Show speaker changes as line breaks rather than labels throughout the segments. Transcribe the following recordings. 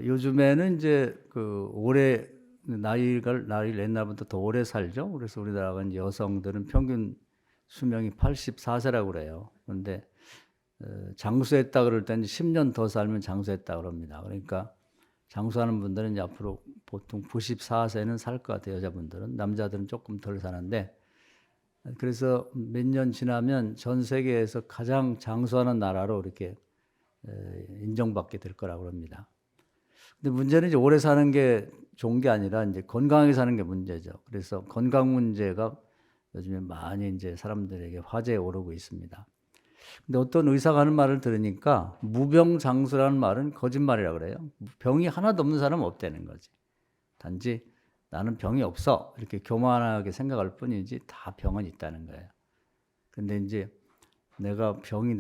요즘에는 이제 그 오래 나이를 옛날부터 더 오래 살죠. 그래서 우리나라가 이제 여성들은 평균 수명이 84세라고 그래요. 그런데 장수했다 그럴 때는 10년 더 살면 장수했다 그럽니다. 그러니까 장수하는 분들은 이제 앞으로 보통 94세는 살 것 같아요. 여자분들은. 남자들은 조금 덜 사는데, 그래서 몇 년 지나면 전 세계에서 가장 장수하는 나라로 이렇게 인정받게 될 거라고 합니다. 근데 문제는 이제 오래 사는 게 좋은 게 아니라 이제 건강하게 사는 게 문제죠. 그래서 건강 문제가 요즘에 많이 이제 사람들에게 화제에 오르고 있습니다. 근데 어떤 의사가 하는 말을 들으니까 무병장수라는 말은 거짓말이라고 그래요. 병이 하나도 없는 사람은 없다는 거지. 단지 나는 병이 없어 이렇게 교만하게 생각할 뿐이지 다 병은 있다는 거예요. 근데 이제 내가 병이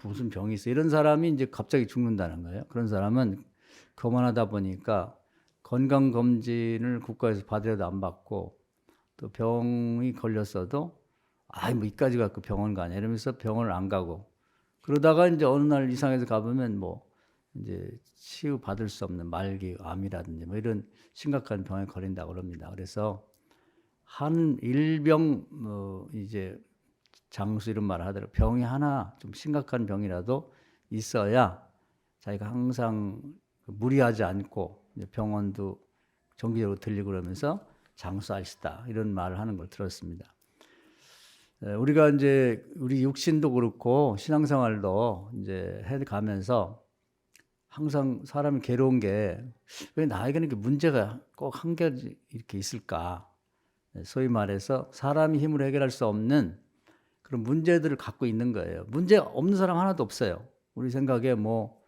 무슨 병이 있어 이런 사람이 이제 갑자기 죽는다는 거예요. 그런 사람은 교만하다 보니까 건강 검진을 국가에서 받으려도 안 받고, 또 병이 걸렸어도 뭐 이까지 갖고 병원 가냐 이러면서 병원을 안 가고, 그러다가 이제 어느 날 이상해서 가보면 뭐 이제 치유 받을 수 없는 말기 암이라든지 뭐 이런 심각한 병에 걸린다고 그럽니다. 그래서 한 일병 이제 장수 이런 말을 하더라고요. 병이 하나 좀 심각한 병이라도 있어야 자기가 항상 무리하지 않고 병원도 정기적으로 들리고 그러면서 장수할 수 있다 이런 말을 하는 걸 들었습니다. 우리가 이제 우리 육신도 그렇고 신앙생활도 이제 해 가면서 항상 사람이 괴로운 게 왜 나에게는 이렇게 문제가 꼭 한 가지 이렇게 있을까? 소위 말해서 사람이 힘으로 해결할 수 없는 그런 문제들을 갖고 있는 거예요. 문제 없는 사람 하나도 없어요. 우리 생각에 뭐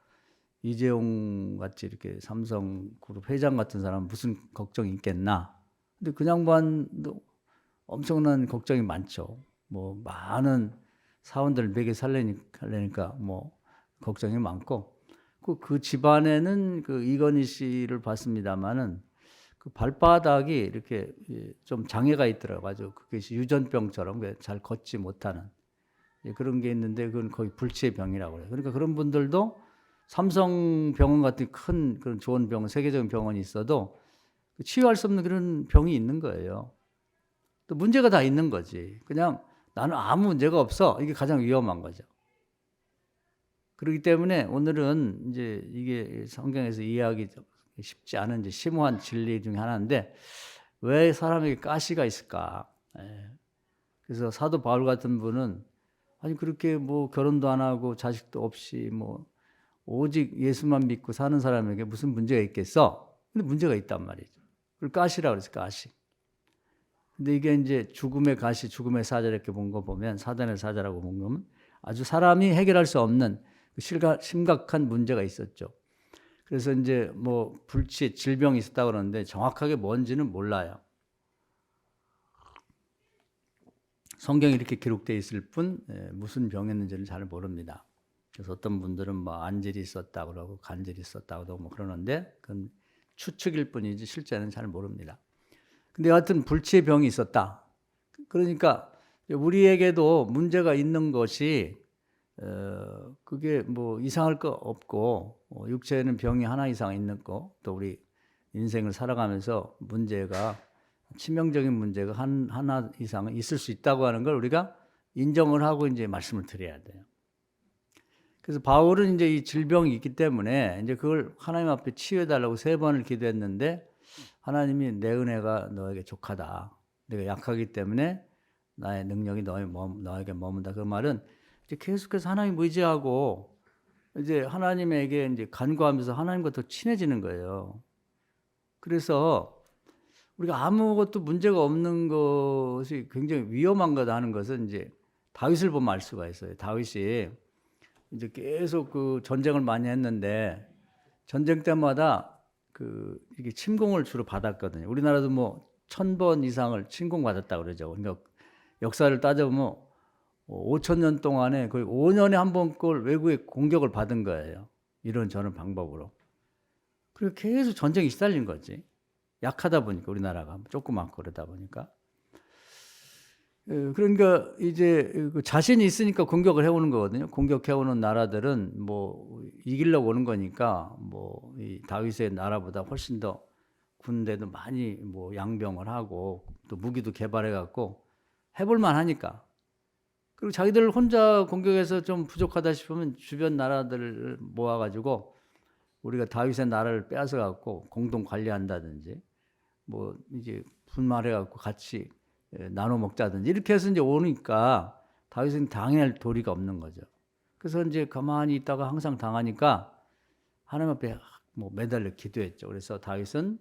이재용 같이 이렇게 삼성그룹 회장 같은 사람 무슨 걱정이 있겠나? 근데 그 양반도 엄청난 걱정이 많죠. 뭐 많은 사원들 먹여 살려니까 뭐 걱정이 많고, 그 집안에는 그 이건희 씨를 봤습니다마는 그 발바닥이 이렇게 좀 장애가 있더라고요. 아주 그것이 유전병처럼 잘 걷지 못하는 그런 게 있는데, 그건 거의 불치의 병이라고 해요. 그러니까 그런 분들도 삼성병원 같은 큰 그런 좋은 병원, 세계적인 병원이 있어도 치유할 수 없는 그런 병이 있는 거예요. 또 문제가 다 있는 거지. 그냥 나는 아무 문제가 없어. 이게 가장 위험한 거죠. 그렇기 때문에 오늘은 이제 이게 성경에서 이해하기 쉽지 않은 이제 심오한 진리 중에 하나인데, 왜 사람에게 가시가 있을까? 그래서 사도 바울 같은 분은 아니 그렇게 뭐 결혼도 안 하고 자식도 없이 뭐 오직 예수만 믿고 사는 사람에게 무슨 문제가 있겠어? 근데 문제가 있단 말이죠. 그걸 가시라고 그랬어요. 가시. 근데 이게 이제 죽음의 가시, 죽음의 사자 이렇게 본 거 보면, 사단의 사자라고 본 거면 아주 사람이 해결할 수 없는 심각한 문제가 있었죠. 그래서 이제 뭐 불치, 질병이 있었다고 그러는데 정확하게 뭔지는 몰라요. 성경에 이렇게 기록되어 있을 뿐 무슨 병이었는지는 잘 모릅니다. 그래서 어떤 분들은 뭐 안질이 있었다고 그러고 간질이 있었다고 뭐 그러는데 그건 추측일 뿐이지 실제는 잘 모릅니다. 근데 여하튼 불치의 병이 있었다. 그러니까 우리에게도 문제가 있는 것이 그게 뭐 이상할 거 없고, 육체에는 병이 하나 이상 있는 거, 또 우리 인생을 살아가면서 문제가 치명적인 문제가 하나 이상은 있을 수 있다고 하는 걸 우리가 인정을 하고 이제 말씀을 드려야 돼요. 그래서 바울은 이제 이 질병이 있기 때문에 이제 그걸 하나님 앞에 치유해달라고 3번을 기도했는데, 하나님이 내 은혜가 너에게 족하다. 내가 약하기 때문에 나의 능력이 너에게 머문다. 그 말은 이제 계속해서 하나님 의지하고 이제 하나님에게 이제 간구하면서 하나님과 더 친해지는 거예요. 그래서 우리가 아무것도 문제가 없는 것이 굉장히 위험한 거다 하는 것은 이제 다윗을 보면 알 수가 있어요. 다윗이 이제 계속 그 전쟁을 많이 했는데 전쟁 때마다 이게 침공을 주로 받았거든요. 우리나라도 뭐 1000번 이상을 침공받았다고 그러죠. 그러니까 역사를 따져보면 5000년 동안에 거의 5년에 한 번꼴 외국의 공격을 받은 거예요. 이런 저런 방법으로. 그리고 계속 전쟁이 시달린 거지. 약하다 보니까 우리나라가 조그맣고 그러다 보니까. 그러니까 이제 그 자신이 있으니까 공격을 해오는 거거든요. 공격해오는 나라들은 뭐 이기려고 오는 거니까 뭐 이 다윗의 나라보다 훨씬 더 군대도 많이 뭐 양병을 하고 또 무기도 개발해 갖고 해볼 만하니까. 그리고 자기들 혼자 공격해서 좀 부족하다 싶으면 주변 나라들을 모아가지고 우리가 다윗의 나라를 빼앗아 갖고 공동 관리한다든지 뭐 이제 분말해 갖고 같이 나눠 먹자든지 이렇게 해서 이제 오니까 다윗은 당할 도리가 없는 거죠. 그래서 이제 가만히 있다가 항상 당하니까 하나님 앞에 뭐 매달려 기도했죠. 그래서 다윗은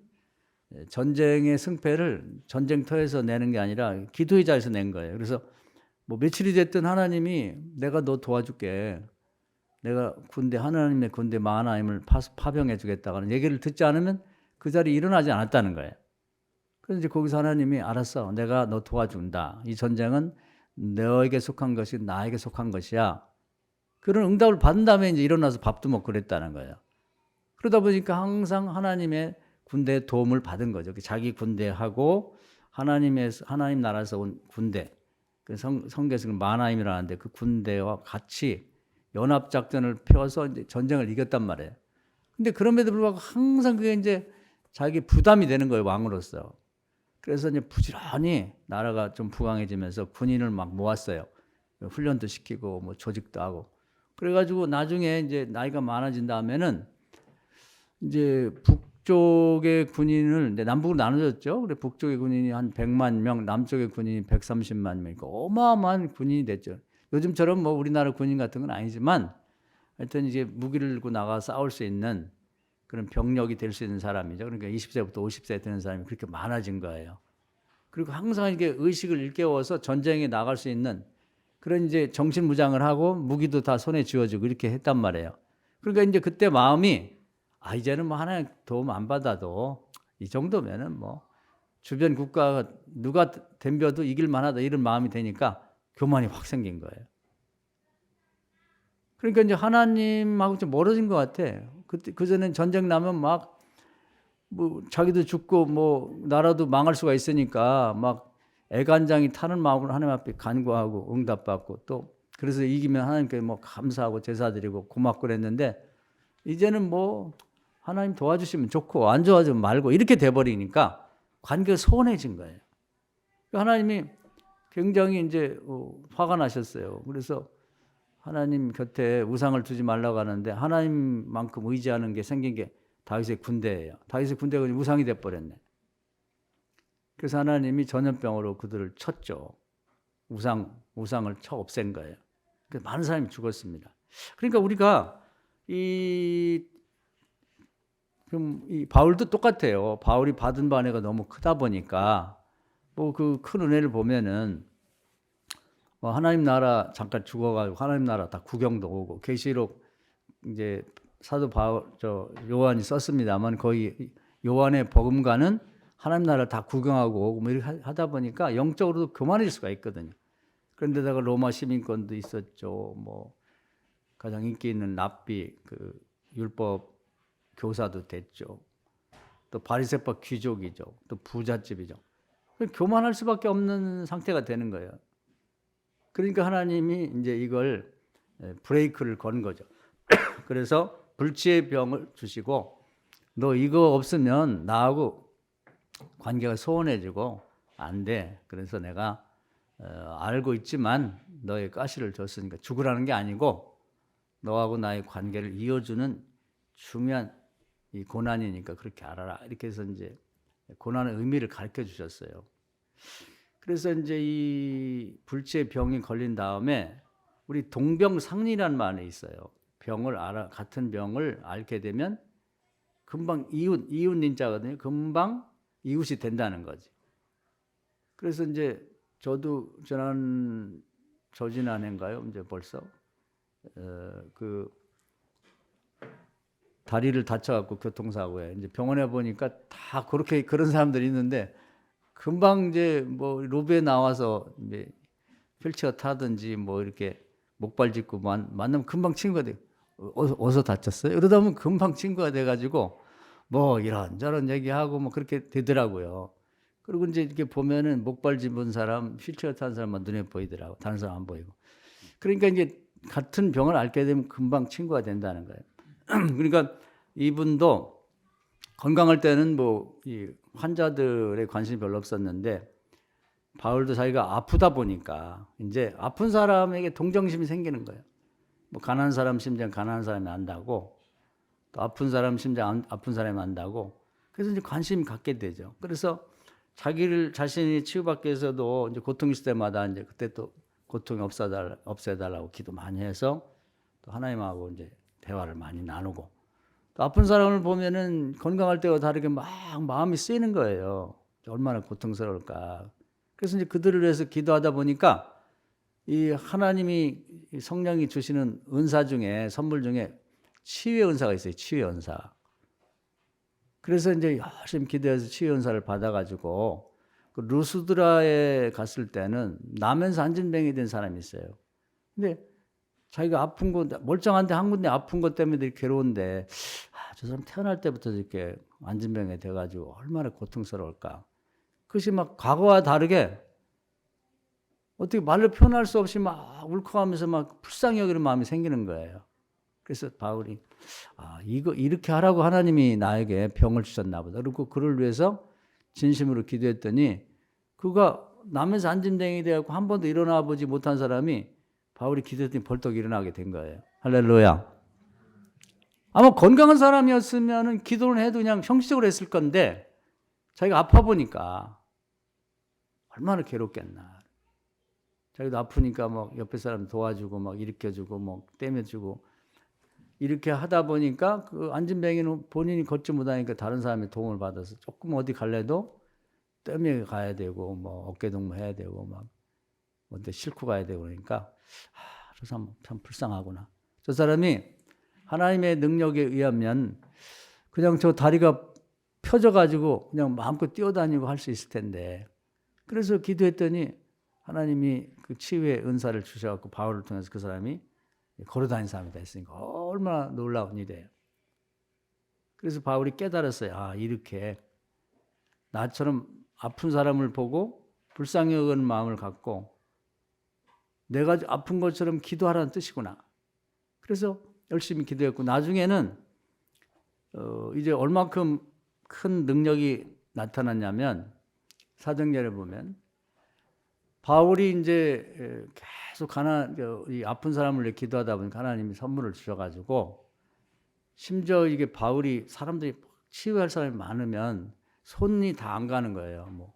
전쟁의 승패를 전쟁터에서 내는 게 아니라 기도의 자리에서 낸 거예요. 그래서 뭐 며칠이 됐든 하나님이 내가 너 도와줄게. 내가 하나님의 군대 마하나임을 파병해 주겠다는 얘기를 듣지 않으면 그 자리에 일어나지 않았다는 거예요. 그래서 이제 거기서 하나님이 알았어. 내가 너 도와준다. 이 전쟁은 너에게 속한 것이 나에게 속한 것이야. 그런 응답을 받은 다음에 이제 일어나서 밥도 먹고 그랬다는 거예요. 그러다 보니까 항상 하나님의 군대의 도움을 받은 거죠. 자기 군대하고 하나님 나라에서 온 군대, 그 성경에서 마하나임이라는데 그 군대와 같이 연합작전을 펴서 이제 전쟁을 이겼단 말이에요. 근데 그럼에도 불구하고 항상 그게 이제 자기 부담이 되는 거예요, 왕으로서. 그래서 이제 부지런히 나라가 좀 부강해지면서 군인을 막 모았어요. 훈련도 시키고 뭐 조직도 하고. 그래가지고 나중에 이제 나이가 많아진 다음에는 이제 북쪽의 군인을 남북으로 나눠졌죠. 그래 북쪽의 군인이 한 100만 명, 남쪽의 군인이 130만 명이니까 어마어마한 군인이 됐죠. 요즘처럼 뭐 우리나라 군인 같은 건 아니지만 하여튼 이제 무기를 들고 나가 싸울 수 있는 그런 병력이 될 수 있는 사람이죠. 그러니까 20세부터 50세 되는 사람이 그렇게 많아진 거예요. 그리고 항상 이게 의식을 일깨워서 전쟁에 나갈 수 있는 그런 이제 정신무장을 하고 무기도 다 손에 쥐어주고 이렇게 했단 말이에요. 그러니까 이제 그때 마음이 이제는 뭐 하나님 도움 안 받아도 이 정도면은 뭐 주변 국가가 누가 덤벼도 이길 만하다 이런 마음이 되니까 교만이 확 생긴 거예요. 그러니까 이제 하나님하고 좀 멀어진 것 같아. 그전엔 전쟁 나면 막 뭐 자기도 죽고 뭐 나라도 망할 수가 있으니까 막 애간장이 타는 마음으로 하나님 앞에 간구하고 응답받고 또 그래서 이기면 하나님께 뭐 감사하고 제사드리고 고맙고 그랬는데 이제는 뭐 하나님 도와주시면 좋고 안 도와주면 말고 이렇게 돼버리니까 관계가 소원해진 거예요. 하나님이 굉장히 이제 화가 나셨어요. 그래서 하나님 곁에 우상을 두지 말라고 하는데 하나님만큼 의지하는 게 생긴 게 다윗의 군대예요. 다윗의 군대가 우상이 돼버렸네. 그래서 하나님이 전염병으로 그들을 쳤죠. 우상을 쳐 없앤 거예요. 그래서 많은 사람이 죽었습니다. 그러니까 우리가 이 바울도 똑같아요. 바울이 받은 은혜가 너무 크다 보니까 뭐 그 큰 은혜를 보면은 하나님 나라 잠깐 죽어가지고 하나님 나라 다 구경도 오고 계시록 이제 사도 요한이 썼습니다만 거의 요한의 복음가는 하나님 나라를 다 구경하고 오고 뭐 이렇게 하다 보니까 영적으로도 교만해질 수가 있거든요. 그런데다가 로마 시민권도 있었죠. 뭐 가장 인기 있는 랍비 그 율법 교사도 됐죠. 또 바리새파 귀족이죠. 또 부잣집이죠. 교만할 수밖에 없는 상태가 되는 거예요. 그러니까 하나님이 이제 이걸 브레이크를 건 거죠. 그래서 불치의 병을 주시고 너 이거 없으면 나하고 관계가 소원해지고 안 돼. 그래서 내가 알고 있지만 너의 가시를 줬으니까 죽으라는 게 아니고 너하고 나의 관계를 이어주는 중요한 이 고난이니까 그렇게 알아라. 이렇게 해서 이제 고난의 의미를 가르쳐 주셨어요. 그래서 이제 이 불치의 병이 걸린 다음에 우리 동병상리라는 말이 있어요. 같은 병을 앓게 되면 금방 이웃 인자거든요. 금방 이웃이 된다는 거지. 그래서 이제 저도 저지난해인가요? 이제 벌써 그 다리를 다쳐갖고 교통사고에 이제 병원에 보니까 다 그런 사람들이 있는데 금방 이제 뭐 로비에 나와서 이제 휠체어 타든지 뭐 이렇게 목발 짚고 만나면 금방 친구가 돼. 어디서 다쳤어요? 이러다 보면 금방 친구가 돼가지고 뭐 이런저런 얘기하고 뭐 그렇게 되더라고요. 그리고 이제 이렇게 보면은 목발 집은 사람, 휠체어 탄 사람만 눈에 보이더라고. 다른 사람 안 보이고. 그러니까 이제 같은 병을 앓게 되면 금방 친구가 된다는 거예요. 그러니까 이분도 건강할 때는 뭐 이 환자들의 관심이 별로 없었는데 바울도 자기가 아프다 보니까 이제 아픈 사람에게 동정심이 생기는 거예요. 뭐 가난한 사람 심장 가난한 사람이 안다고, 또 아픈 사람 심장 아픈 사람이 안다고. 그래서 이제 관심이 갖게 되죠. 그래서 자신이 치유받기 위해서도 이제 고통 있을 때마다 이제 그때 또 고통이 없애달라고 기도 많이 해서 또 하나님하고 이제 대화를 많이 나누고, 또 아픈 사람을 보면은 건강할 때와 다르게 막 마음이 쓰이는 거예요. 얼마나 고통스러울까. 그래서 이제 그들을 위해서 기도하다 보니까 이 하나님이 성령이 주시는 은사 중에, 선물 중에 치유의 은사가 있어요. 치유의 은사. 그래서 이제 열심히 기도해서 치유의 은사를 받아가지고 그 루스드라에 갔을 때는 나면서 안진병이 된 사람이 있어요. 근데 자기가 아픈 거, 멀쩡한데 한 군데 아픈 것 때문에 되게 괴로운데, 저 사람 태어날 때부터 이렇게 안진병이 돼가지고 얼마나 고통스러울까. 그것이 막 과거와 다르게 어떻게 말로 표현할 수 없이 막 울컥하면서 막 불쌍히 여기는 마음이 생기는 거예요. 그래서 바울이 이거 이렇게 하라고 하나님이 나에게 병을 주셨나 보다. 그리고 그를 위해서 진심으로 기도했더니 그가 나면서 안진병이 되고 한 번도 일어나 보지 못한 사람이 바울이 기도했더니 벌떡 일어나게 된 거예요. 할렐루야. 아마 건강한 사람이었으면 기도를 해도 그냥 형식적으로 했을 건데 자기가 아파 보니까 얼마나 괴롭겠나. 자기도 아프니까 막 옆에 사람 도와주고 막 일으켜주고 막 떼매주고 이렇게 하다 보니까 그 안진병이는 본인이 걷지 못하니까 다른 사람의 도움을 받아서 조금 어디 갈래도 떼매 가야 되고 뭐 어깨 동무해야 되고 막 어디 싣고 가야 되고 그러니까 저 사람 참 불쌍하구나. 저 사람이 하나님의 능력에 의하면 그냥 저 다리가 펴져가지고 그냥 마음껏 뛰어다니고 할 수 있을 텐데, 그래서 기도했더니 하나님이 그 치유의 은사를 주셔갖고 바울을 통해서 그 사람이 걸어다니는 사람이 됐으니까 얼마나 놀라운 일이에요. 그래서 바울이 깨달았어요. 이렇게 나처럼 아픈 사람을 보고 불쌍히 여기는 마음을 갖고 내가 아픈 것처럼 기도하라는 뜻이구나. 그래서 열심히 기도했고 나중에는 이제 얼마큼 큰 능력이 나타났냐면 사도행전을 보면 바울이 이제 계속 이 아픈 사람을 위해 기도하다 보니까 하나님이 선물을 주셔가지고 심지어 이게 바울이 사람들이 치유할 사람이 많으면 손이 다 안 가는 거예요. 뭐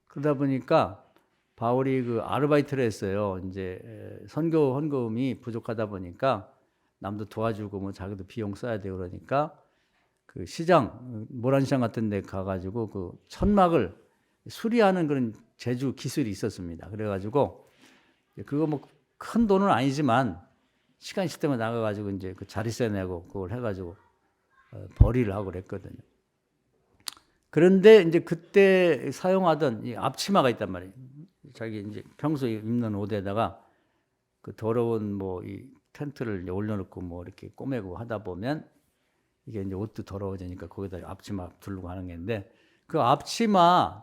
그러다 보니까 바울이 그 아르바이트를 했어요. 이제 선교 헌금이 부족하다 보니까 남도 도와주고 뭐 자기도 비용 써야 되고 그러니까 그 시장 모란시장 같은 데 가가지고 그 천막을 수리하는 그런 제주 기술이 있었습니다. 그래가지고 그거 뭐 큰 돈은 아니지만 시간 있을 때만 나가가지고 이제 그 자리세 내고 그걸 해가지고 벌이를 하고 그랬거든요. 그런데 이제 그때 사용하던 이 앞치마가 있단 말이에요. 자기 이제 평소에 입는 옷에다가 그 더러운 뭐 이 텐트를 올려놓고 뭐 이렇게 꼬매고 하다 보면 이게 이제 옷도 더러워지니까 거기다 앞치마 두르고 하는 건데 그 앞치마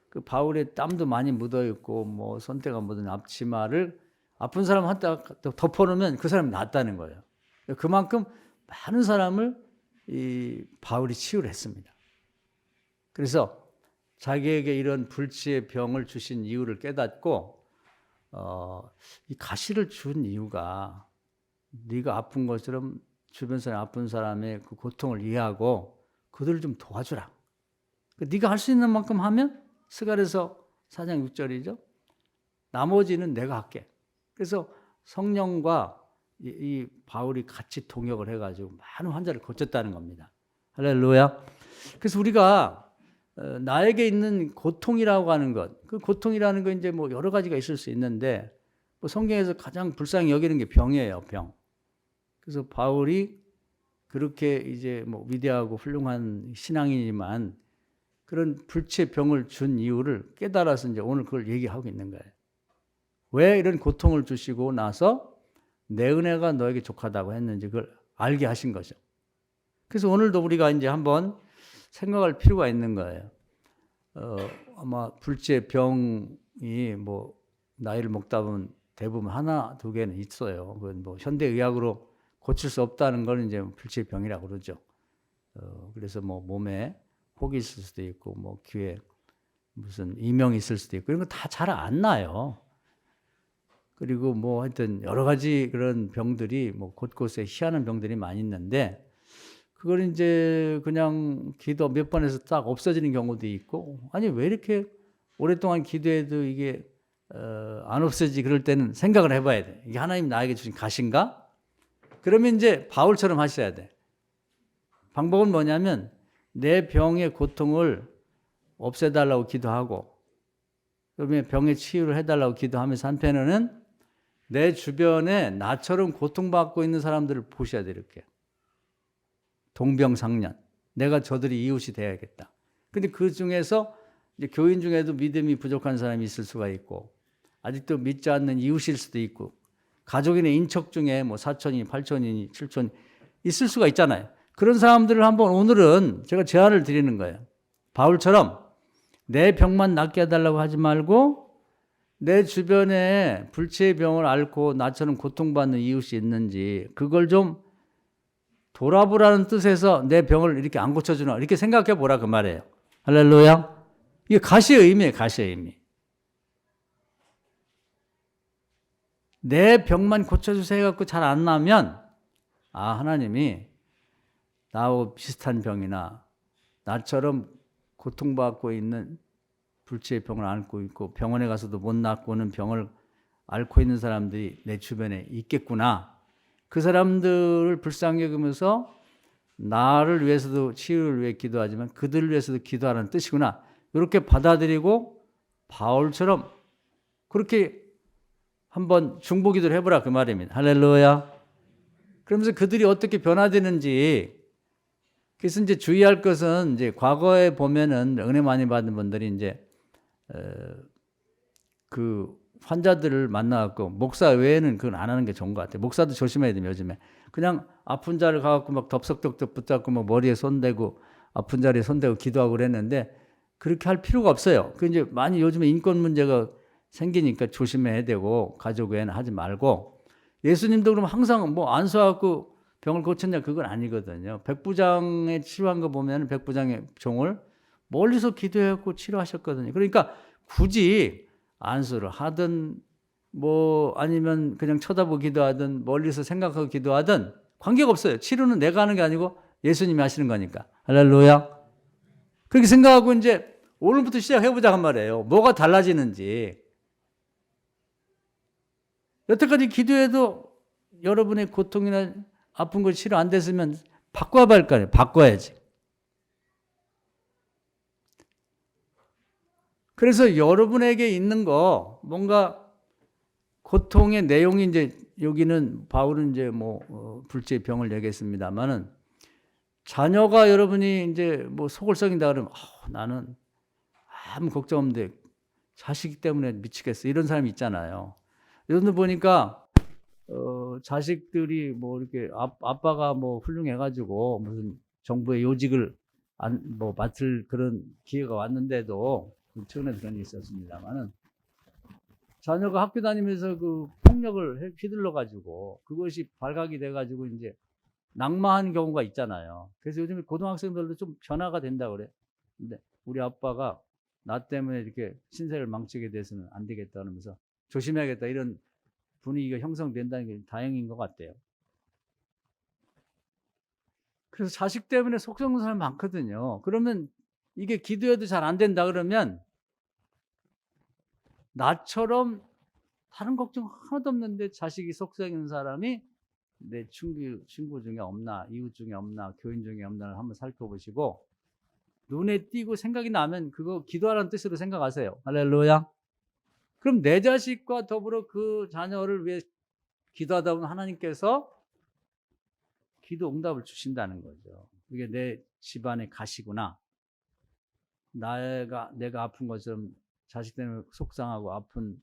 그 바울의 땀도 많이 묻어 있고 뭐 손때가 묻은 앞치마를 아픈 사람한테 덮어놓으면 그 사람이 낫다는 거예요. 그만큼 많은 사람을 이 바울이 치유를 했습니다. 그래서 자기에게 이런 불치의 병을 주신 이유를 깨닫고 이 가시를 준 이유가 네가 아픈 것처럼 주변 사람 아픈 사람의 그 고통을 이해하고 그들을 좀 도와주라. 네가 할 수 있는 만큼 하면 스가랴서 4장 6절이죠. 나머지는 내가 할게. 그래서 성령과 이 바울이 같이 동역을 해가지고 많은 환자를 고쳤다는 겁니다. 할렐루야. 그래서 우리가 나에게 있는 고통이라고 하는 것, 그 고통이라는 건 이제 뭐 여러 가지가 있을 수 있는데 뭐 성경에서 가장 불쌍히 여기는 게 병이에요, 병. 그래서 바울이 그렇게 이제 뭐 위대하고 훌륭한 신앙이지만 그런 불치의 병을 준 이유를 깨달아서 이제 오늘 그걸 얘기하고 있는 거예요. 왜 이런 고통을 주시고 나서 내 은혜가 너에게 족하다고 했는지 그걸 알게 하신 거죠. 그래서 오늘도 우리가 이제 한번 생각할 필요가 있는 거예요. 아마 불치병이 뭐 나이를 먹다 보면 대부분 하나, 두 개는 있어요. 그건 뭐 현대의학으로 고칠 수 없다는 걸 이제 불치병이라고 그러죠. 그래서 뭐 몸에 혹이 있을 수도 있고, 뭐 귀에 무슨 이명이 있을 수도 있고, 이런 거 다 잘 안 나요. 그리고 뭐 하여튼 여러 가지 그런 병들이 뭐 곳곳에 희한한 병들이 많이 있는데, 그걸 이제 그냥 기도 몇 번 해서 딱 없어지는 경우도 있고, 아니 왜 이렇게 오랫동안 기도해도 이게 안 없어지지? 그럴 때는 생각을 해봐야 돼. 이게 하나님 나에게 주신 가시인가? 그러면 이제 바울처럼 하셔야 돼. 방법은 뭐냐면 내 병의 고통을 없애달라고 기도하고, 그러면 병의 치유를 해달라고 기도하면서 한편으로는 내 주변에 나처럼 고통받고 있는 사람들을 보셔야 돼. 이렇게 동병상련, 내가 저들이 이웃이 돼야겠다. 근데 그 중에서 이제 교인 중에도 믿음이 부족한 사람이 있을 수가 있고, 아직도 믿지 않는 이웃일 수도 있고, 가족인의 인척 중에 뭐 사촌이, 팔촌이, 칠촌이 있을 수가 있잖아요. 그런 사람들을 한번 오늘은 제가 제안을 드리는 거예요. 바울처럼 내 병만 낫게 해달라고 하지 말고, 내 주변에 불치의 병을 앓고 나처럼 고통받는 이웃이 있는지 그걸 좀 돌아보라는 뜻에서 내 병을 이렇게 안 고쳐주나, 이렇게 생각해 보라 그 말이에요. 할렐루야. 이게 가시의 의미예요. 가시의 의미. 내 병만 고쳐주세요 해갖고 잘 안 나면, 하나님이 나하고 비슷한 병이나 나처럼 고통받고 있는 불치의 병을 앓고 있고 병원에 가서도 못 낫고는 병을 앓고 있는 사람들이 내 주변에 있겠구나. 그 사람들을 불쌍히 여기면서 나를 위해서도 치유를 위해 기도하지만 그들을 위해서도 기도하는 뜻이구나. 이렇게 받아들이고 바울처럼 그렇게 한번 중보기도를 해보라 그 말입니다. 할렐루야. 그러면서 그들이 어떻게 변화되는지. 그래서 이제 주의할 것은 이제 과거에 보면은 은혜 많이 받은 분들이 이제 그 환자들을 만나갖고, 목사 외에는 그건 안 하는 게 좋은 것 같아요. 목사도 조심해야 돼요, 요즘에. 그냥 아픈 자를 가갖고 막 덥석덥석 붙잡고 막 머리에 손대고 아픈 자리에 손대고 기도하고 그랬는데, 그렇게 할 필요가 없어요. 그 이제 많이 요즘에 인권 문제가 생기니까 조심해야 되고, 가족 외에는 하지 말고, 예수님도 그럼 항상 뭐 안수하고 병을 고쳤냐, 그건 아니거든요. 백부장의 치료한 거 보면 백부장의 종을 멀리서 기도해갖고 치료하셨거든요. 그러니까 굳이 안수를 하든 뭐 아니면 그냥 쳐다보기도 하든 멀리서 생각하고 기도하든 관계가 없어요. 치료는 내가 하는 게 아니고 예수님이 하시는 거니까. 할렐루야. 그렇게 생각하고 이제 오늘부터 시작해보자 한 말이에요. 뭐가 달라지는지. 여태까지 기도해도 여러분의 고통이나 아픈 거 치료 안 됐으면 바꿔야 할 거 아니에요. 바꿔야지. 그래서 여러분에게 있는 거, 뭔가 고통의 내용이 이제 여기는 바울은 이제 뭐 불치의 병을 얘기했습니다만은, 자녀가 여러분이 이제 뭐 속을 썩인다 그러면 나는 아무 걱정 없는데 자식 때문에 미치겠어, 이런 사람이 있잖아요. 이런 데 보니까 자식들이 뭐 이렇게 아빠가 뭐 훌륭해가지고 무슨 정부의 요직을 뭐 맡을 그런 기회가 왔는데도, 최근에 그런 일이 있었습니다만은, 자녀가 학교 다니면서 그 폭력을 휘둘러 가지고 그것이 발각이 돼 가지고 이제 낙마한 경우가 있잖아요. 그래서 요즘 고등학생들도 좀 변화가 된다 그래. 근데 우리 아빠가 나 때문에 이렇게 신세를 망치게 돼서는 안 되겠다 그러면서 조심해야겠다, 이런 분위기가 형성된다는 게 다행인 것 같아요. 그래서 자식 때문에 속 썩는 사람 많거든요. 그러면 이게 기도해도 잘 안 된다 그러면, 나처럼 다른 걱정 하나도 없는데 자식이 속 썩이는 사람이 내 친구 중에 없나, 이웃 중에 없나, 교인 중에 없나를 한번 살펴보시고, 눈에 띄고 생각이 나면 그거 기도하라는 뜻으로 생각하세요. 할렐루야. 그럼 내 자식과 더불어 그 자녀를 위해 기도하다 보면 하나님께서 기도 응답을 주신다는 거죠. 이게 내 집안의 가시구나. 내가 아픈 것처럼 자식 때문에 속상하고 아픈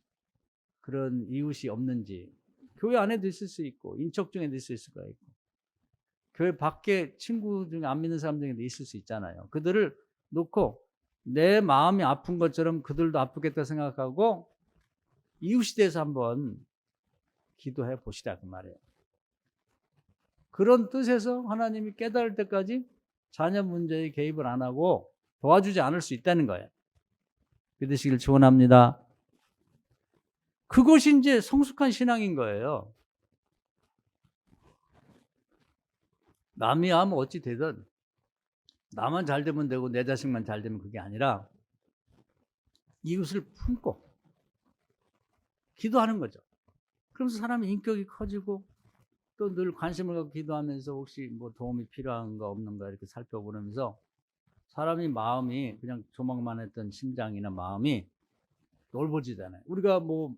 그런 이웃이 없는지, 교회 안에도 있을 수 있고 인척 중에도 있을 수가 있고 교회 밖에 친구 중에 안 믿는 사람 중에도 있을 수 있잖아요. 그들을 놓고 내 마음이 아픈 것처럼 그들도 아프겠다 생각하고 이웃에 대해서 한번 기도해 보시라 그 말이에요. 그런 뜻에서 하나님이 깨달을 때까지 자녀 문제에 개입을 안 하고 도와주지 않을 수 있다는 거예요. 믿으시길 축원합니다. 그것이 이제 성숙한 신앙인 거예요. 남이 하면 어찌 되든 나만 잘 되면 되고 내 자식만 잘 되면 그게 아니라 이웃을 품고 기도하는 거죠. 그러면서 사람의 인격이 커지고 또 늘 관심을 갖고 기도하면서 혹시 뭐 도움이 필요한가 없는가 이렇게 살펴보면서 사람이 마음이 그냥 조망만 했던 심장이나 마음이 넓어지잖아요. 우리가 뭐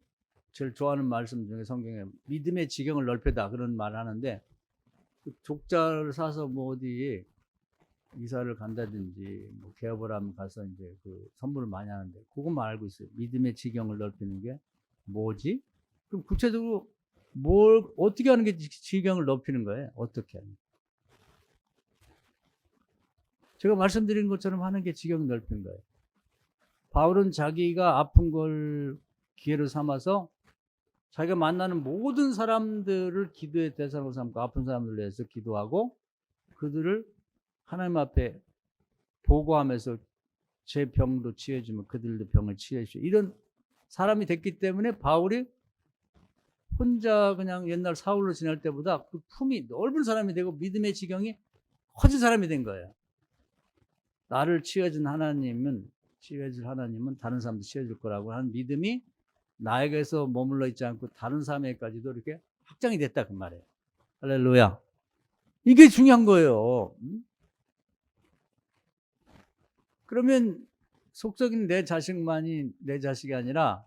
제일 좋아하는 말씀 중에 성경에 믿음의 지경을 넓혀다 그런 말을 하는데 그 족자를 사서 뭐 어디 이사를 간다든지 뭐 개업을 하면 가서 이제 그 선물을 많이 하는데 그것만 알고 있어요. 믿음의 지경을 넓히는 게 뭐지? 그럼 구체적으로 뭘 어떻게 하는 게 지경을 넓히는 거예요? 어떻게 하는? 제가 말씀드린 것처럼 하는 게 지경을 넓히는 거예요. 바울은 자기가 아픈 걸 기회로 삼아서 자기가 만나는 모든 사람들을 기도의 대상으로 삼고 아픈 사람들을 위해서 기도하고 그들을 하나님 앞에 보고하면서 제 병도 치유해주면 그들도 병을 치유해주고 이런 사람이 됐기 때문에 바울이 혼자 그냥 옛날 사울로 지낼 때보다 그 품이 넓은 사람이 되고 믿음의 지경이 커진 사람이 된 거예요. 나를 치유해준 하나님은 치유해줄 하나님은 다른 사람도 치유해줄 거라고 하는 믿음이 나에게서 머물러 있지 않고 다른 사람에게까지도 이렇게 확장이 됐다 그 말이에요. 할렐루야. 이게 중요한 거예요. 그러면 속적인 내 자식만이 내 자식이 아니라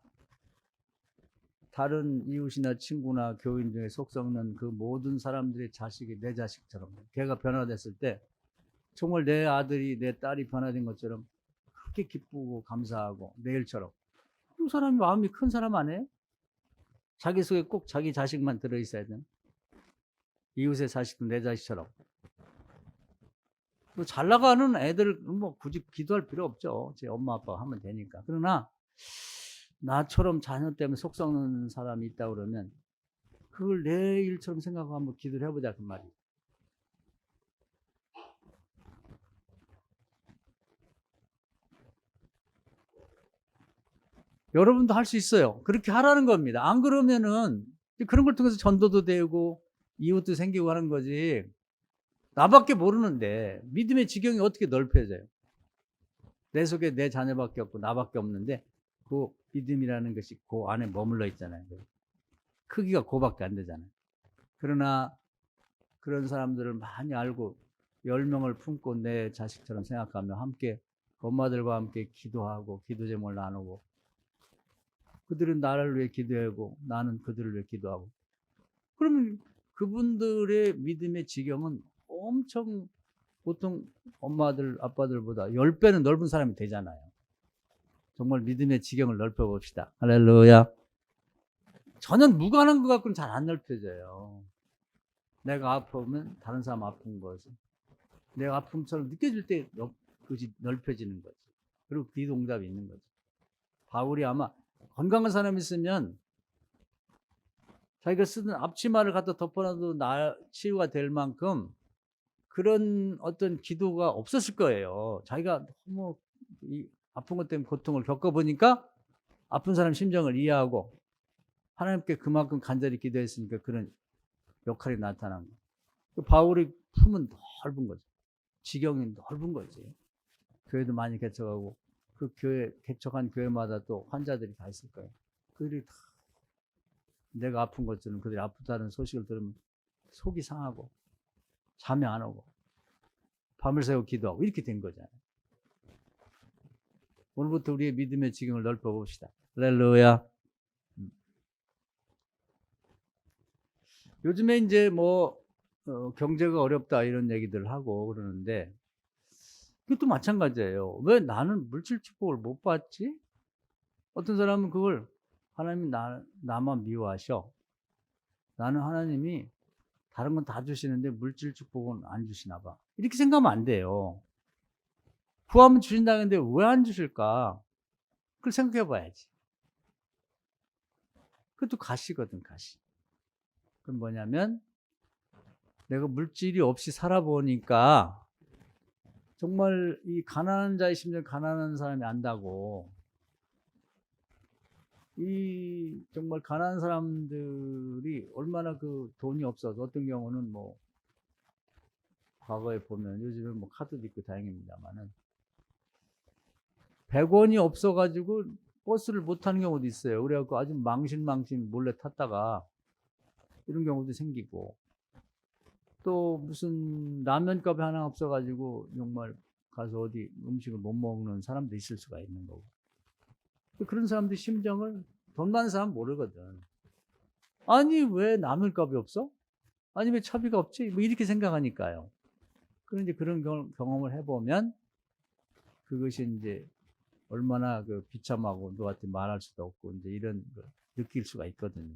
다른 이웃이나 친구나 교인 중에 속 썩는 그 모든 사람들의 자식이 내 자식처럼 걔가 변화됐을 때 정말 내 아들이 내 딸이 변화된 것처럼 그렇게 기쁘고 감사하고 내일처럼 그 사람이 마음이 큰 사람 아니에요? 자기 속에 꼭 자기 자식만 들어있어야 되는 이웃의 자식도 내 자식처럼 잘 나가는 애들 뭐 굳이 기도할 필요 없죠. 제 엄마 아빠가 하면 되니까. 그러나 나처럼 자녀 때문에 속 썩는 사람이 있다 그러면 그걸 내 일처럼 생각하고 한번 기도를 해보자 그 말이에요. 여러분도 할 수 있어요. 그렇게 하라는 겁니다. 안 그러면은 그런 걸 통해서 전도도 되고 이웃도 생기고 하는 거지. 나밖에 모르는데 믿음의 지경이 어떻게 넓혀져요? 내 속에 내 자녀밖에 없고 나밖에 없는데 그 믿음이라는 것이 그 안에 머물러 있잖아요. 크기가 그밖에 안 되잖아요. 그러나 그런 사람들을 많이 알고 10명을 품고 내 자식처럼 생각하며 함께 엄마들과 함께 기도하고 기도 제목을 나누고 그들은 나를 위해 기도하고 나는 그들을 위해 기도하고 그러면 그분들의 믿음의 지경은 엄청 보통 엄마들 아빠들보다 10배는 넓은 사람이 되잖아요. 정말 믿음의 지경을 넓혀봅시다. 할렐루야. 전혀 무관한 것 같고는 잘 안 넓혀져요. 내가 아프면 다른 사람 아픈 거지. 내가 아픔처럼 느껴질 때 그것이 넓혀지는 거지. 그리고 비동답이 있는 거지. 바울이 아마 건강한 사람이 있으면 자기가 쓰던 앞치마를 갖다 덮어놔도 치유가 될 만큼 그런 어떤 기도가 없었을 거예요. 자기가 너무 이 아픈 것 때문에 고통을 겪어보니까 아픈 사람 심정을 이해하고 하나님께 그만큼 간절히 기도했으니까 그런 역할이 나타난 거예요. 바울의 품은 넓은 거죠. 지경이 넓은 거지. 교회도 많이 개척하고 그 교회 개척한 교회마다 또 환자들이 다 있을 거예요. 그들이 다 내가 아픈 것처럼 그들이 아프다는 소식을 들으면 속이 상하고 잠이 안 오고 밤을 새고 기도하고 이렇게 된 거잖아요. 오늘부터 우리의 믿음의 지경을 넓혀 봅시다. 할렐루야. 요즘에 이제 뭐 경제가 어렵다 이런 얘기들 하고 그러는데 그것도 마찬가지예요. 왜 나는 물질 축복을 못 받지? 어떤 사람은 그걸 하나님이 나만 미워하셔. 나는 하나님이 다른 건 다 주시는데 물질 축복은 안 주시나 봐. 이렇게 생각하면 안 돼요. 구하면 주신다는데 왜 안 주실까? 그걸 생각해 봐야지. 그것도 가시거든, 가시. 그건 뭐냐면 내가 물질이 없이 살아보니까 정말 이 가난한 자의 심정, 가난한 사람이 안다고. 이 정말 가난한 사람들이 얼마나 그 돈이 없어서 어떤 경우는 뭐 과거에 보면 요즘은 뭐 카드도 있고 다행입니다만은 100원이 없어가지고 버스를 못 타는 경우도 있어요. 그래갖고 아주 망신망신 몰래 탔다가 이런 경우도 생기고 또 무슨 라면 값이 하나 없어가지고 정말 가서 어디 음식을 못 먹는 사람도 있을 수가 있는 거고. 그런 사람들 심정을 돈 많은 사람 모르거든. 아니 왜 라면 값이 없어? 아니 왜 차비가 없지? 뭐 이렇게 생각하니까요. 그런데 그런 경험을 해보면 그것이 이제 얼마나 그 비참하고 누구한테 말할 수도 없고 이제 이런 걸 느낄 수가 있거든요.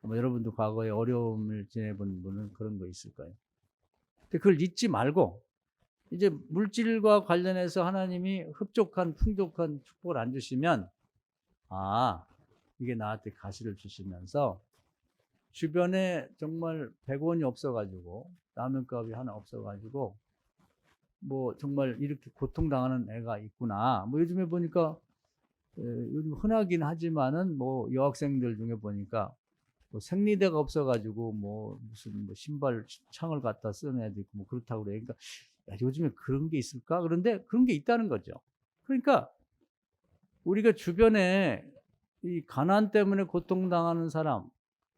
아마 여러분도 과거에 어려움을 지내본 분은 그런 거 있을 거예요. 근데 그걸 잊지 말고 이제 물질과 관련해서 하나님이 흡족한 풍족한 축복을 안 주시면 아 이게 나한테 가시를 주시면서 주변에 정말 100원이 없어가지고 라면값이 하나 없어가지고 뭐 정말 이렇게 고통당하는 애가 있구나. 뭐 요즘에 보니까 요즘 흔하긴 하지만은 뭐 여학생들 중에 보니까 뭐 생리대가 없어가지고 뭐 무슨 뭐 신발 창을 갖다 쓰는 애도 있고 뭐 그렇다고 그래. 그러니까 야, 요즘에 그런 게 있을까? 그런데 그런 게 있다는 거죠. 그러니까 우리가 주변에 이 가난 때문에 고통당하는 사람